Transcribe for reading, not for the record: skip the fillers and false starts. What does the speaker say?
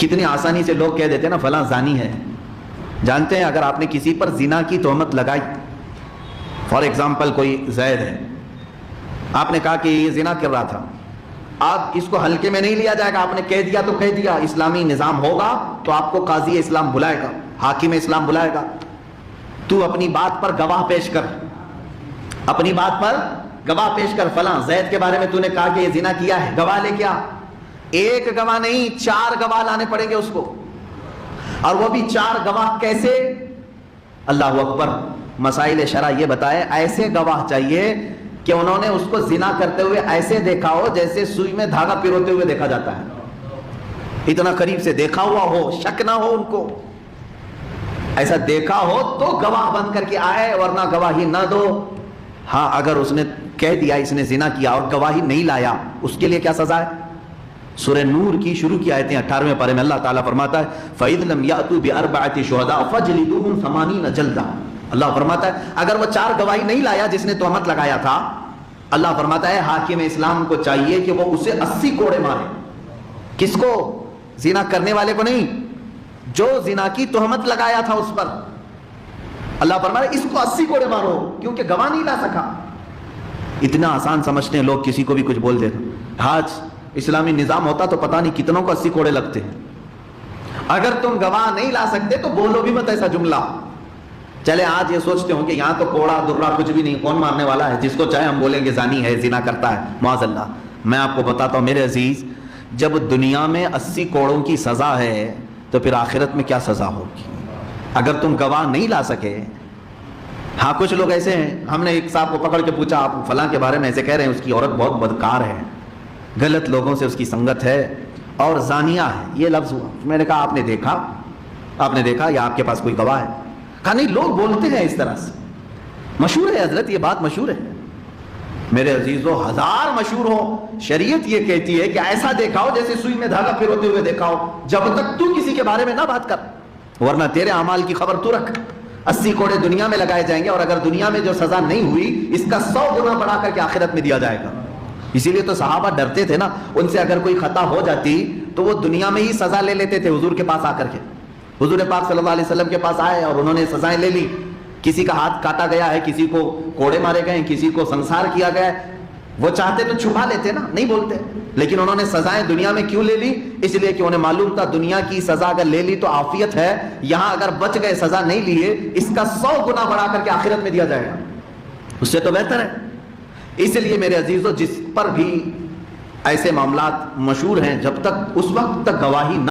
کتنی آسانی سے لوگ کہہ دیتے ہیں نا فلاں زانی ہے. جانتے ہیں اگر آپ نے کسی پر زنا کی تہمت لگائی، فار ایگزامپل کوئی زید ہے، آپ نے کہا کہ یہ زنا کر رہا تھا، آپ اس کو ہلکے میں نہیں لیا جائے گا. آپ نے کہہ دیا تو کہہ دیا. اسلامی نظام ہوگا تو آپ کو قاضی اسلام بلائے گا، حاکم اسلام بلائے گا. تو اپنی بات پر گواہ پیش کر، اپنی بات پر گواہ پیش کر. فلاں زید کے بارے میں تو نے کہا کہ یہ زنا کیا ہے، گواہ لے کیا. ایک گواہ نہیں، 4 گواہ لانے پڑیں گے اس کو. اور وہ بھی 4 گواہ کیسے؟ اللہ اکبر. مسائل شرع یہ بتائے ایسے گواہ چاہیے کہ انہوں نے اس کو زنا کرتے ہوئے ایسے دیکھا ہو جیسے سوئی میں دھاگا پیروتے ہوئے دیکھا جاتا ہے. اتنا قریب سے دیکھا ہوا ہو، شک نہ ہو ان کو. ایسا دیکھا ہو تو گواہ بن کر کے آئے، ورنہ گواہی نہ دو. ہاں اگر اس نے کہہ دیا اس نے زنا کیا اور گواہی نہیں لایا، اس کے لیے کیا سزا ہے؟ سورہ نور کی شروع کی آیتیں 18ویں پارے میں اللہ تعالیٰ فرماتا ہے فَإِذْ لَمْ يَأْتُوا بِأَرْبَعَةِ شُهَدَاءَ فَاجْلِدُوهُمْ 80 جلدہ. اللہ فرماتا ہے اگر وہ 4 گواہی نہیں لایا جس نے تہمت لگایا تھا، اللہ فرماتا ہے حاکم اسلام کو چاہیے کہ وہ اسے 80 کوڑے مارے. کس کو؟ زنا کرنے والے کو نہیں، جو زنا کی تہمت لگایا تھا اس پر. اللہ فرماتا ہے اس کو 80 کوڑے مارو، کیونکہ گواہ نہیں لا سکا. اتنا آسان سمجھتے ہیں لوگ، کسی کو بھی کچھ بول دیتے. آج اسلامی نظام ہوتا تو پتہ نہیں کتنوں کو 80 کوڑے لگتے ہیں. اگر تم گواہ نہیں لا سکتے تو بولو بھی مت ایسا جملہ. چلے آج یہ سوچتے ہوں کہ یہاں تو کوڑا درا کچھ بھی نہیں، کون مارنے والا ہے؟ جس کو چاہے ہم بولیں گے زانی ہے، زنا کرتا ہے، معاذ اللہ. میں آپ کو بتاتا ہوں میرے عزیز، جب دنیا میں 80 کوڑوں کی سزا ہے تو پھر آخرت میں کیا سزا ہوگی اگر تم گواہ نہیں لا سکے. ہاں کچھ لوگ ایسے ہیں، ہم نے ایک صاحب کو پکڑ کے پوچھا آپ فلاں کے بارے میں ایسے کہہ رہے ہیں، اس کی عورت بہت بدکار ہے، غلط لوگوں سے اس کی سنگت ہے اور زانیہ ہے، یہ لفظ ہوا. میں نے کہا آپ نے دیکھا یا آپ کے پاس کوئی گواہ ہے؟ کہا نہیں، لوگ بولتے ہیں اس طرح سے. مشہور ہے حضرت، یہ بات مشہور ہے. میرے عزیزو 1000 مشہور ہو، شریعت یہ کہتی ہے کہ ایسا دیکھا ہو جیسے سوئی میں دھاگا پھروتے ہوئے دیکھا ہو، جب تک تو کسی کے بارے میں نہ بات کر، ورنہ تیرے اعمال کی خبر تو رکھ. 80 کوڑے دنیا میں لگائے جائیں گے، اور اگر دنیا میں جو سزا نہیں ہوئی اس کا 100 گنا بڑھا کر کے آخرت میں دیا جائے گا. اسی لیے تو صحابہ ڈرتے تھے نا، ان سے اگر کوئی خطا ہو جاتی تو وہ دنیا میں ہی سزا لے لیتے تھے حضور کے پاس آ کر کے. حضور پاک صلی اللہ علیہ وسلم کے پاس آئے اور انہوں نے سزائیں لے لی. کسی کا ہاتھ کاٹا گیا ہے، کسی کو کوڑے مارے گئے، کسی کو سنسار کیا گیا ہے. وہ چاہتے تو چھپا لیتے نا، نہیں بولتے، لیکن انہوں نے سزائیں دنیا میں کیوں لے لی؟ اس لیے کہ انہیں معلوم تھا دنیا کی سزا اگر لے لی تو عافیت ہے، یہاں اگر بچ گئے سزا نہیں لیے اس کا 100 گنا بڑھا کر کے آخرت میں دیا جائے گا. اس سے تو بہتر ہے. اس لیے میرے عزیزو جس پر بھی ایسے معاملات مشہور ہیں، جب تک اس وقت تک گواہی نہ